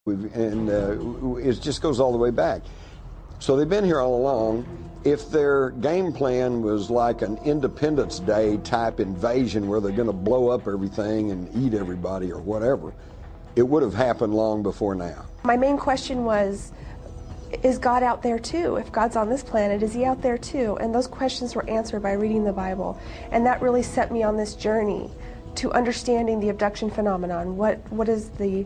And it just goes all the way back. So they've been here all along. If their game plan was like an Independence Day type invasion where they're going to blow up everything and eat everybody or whatever, it would have happened long before now. My main question was, is God out there too? If God's on this planet, is he out there too? And those questions were answered by reading the Bible. And that really set me on this journey to understanding the abduction phenomenon. What is the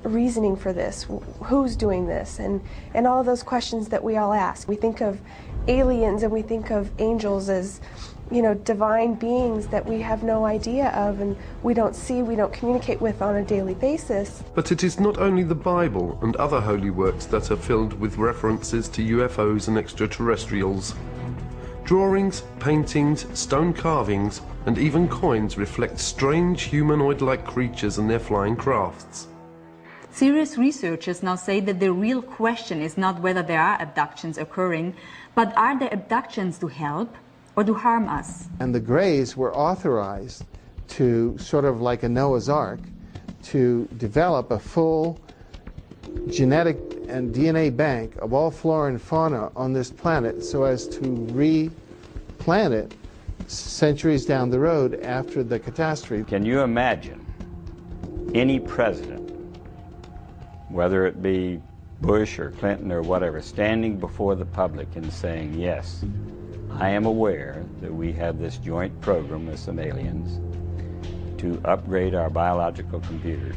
reasoning for this? Who's doing this? And all of those questions that we all ask. We think of aliens and we think of angels as, you know, divine beings that we have no idea of and we don't see, we don't communicate with on a daily basis. But it is not only the Bible and other holy works that are filled with references to UFOs and extraterrestrials. Drawings, paintings, stone carvings, and even coins reflect strange humanoid-like creatures and their flying crafts. Serious researchers now say that the real question is not whether there are abductions occurring, but are there abductions to help or to harm us? And the Greys were authorized to, sort of like a Noah's Ark, to develop a full genetic and DNA bank of all flora and fauna on this planet so as to replant it centuries down the road after the catastrophe. Can you imagine any president, whether it be Bush or Clinton or whatever, standing before the public and saying, yes, I am aware that we have this joint program with some aliens to upgrade our biological computers,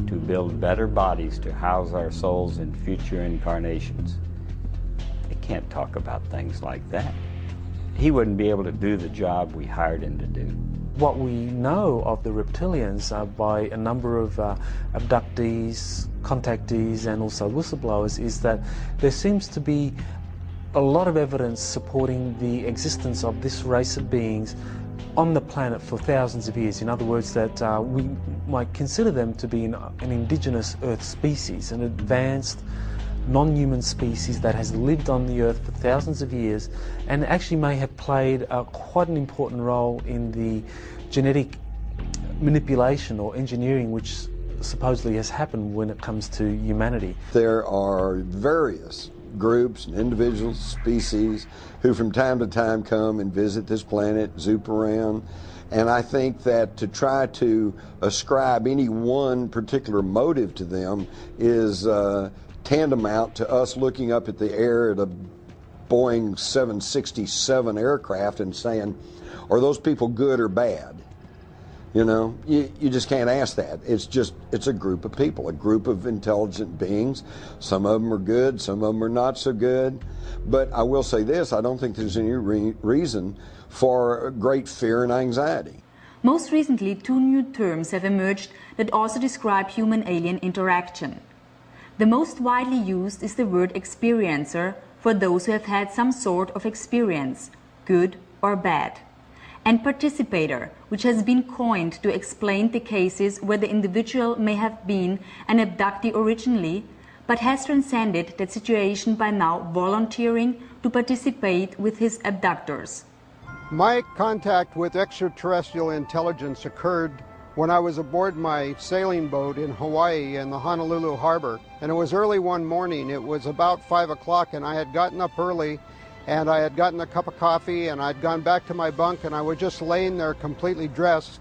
to build better bodies to house our souls in future incarnations. They can't talk about things like that. He wouldn't be able to do the job we hired him to do. What we know of the reptilians by a number of abductees, contactees, and also whistleblowers is that there seems to be a lot of evidence supporting the existence of this race of beings on the planet for thousands of years. In other words, that we might consider them to be an indigenous Earth species, an advanced non-human species that has lived on the Earth for thousands of years and actually may have played quite an important role in the genetic manipulation or engineering which supposedly has happened when it comes to humanity. There are various groups and individuals, species, who from time to time come and visit this planet, zoop around, and I think that to try to ascribe any one particular motive to them is tantamount to us looking up at the air at a Boeing 767 aircraft and saying, are those people good or bad? You know, you just can't ask that. It's a group of people, a group of intelligent beings. Some of them are good, some of them are not so good. But I will say this, I don't think there's any reason for great fear and anxiety. Most recently, 2 new terms have emerged that also describe human-alien interaction. The most widely used is the word experiencer for those who have had some sort of experience, good or bad, and participator, which has been coined to explain the cases where the individual may have been an abductee originally, but has transcended that situation by now volunteering to participate with his abductors. My contact with extraterrestrial intelligence occurred when I was aboard my sailing boat in Hawaii in the Honolulu harbor. And it was early one morning. It was about 5 o'clock and I had gotten up early and I had gotten a cup of coffee and I'd gone back to my bunk and I was just laying there completely dressed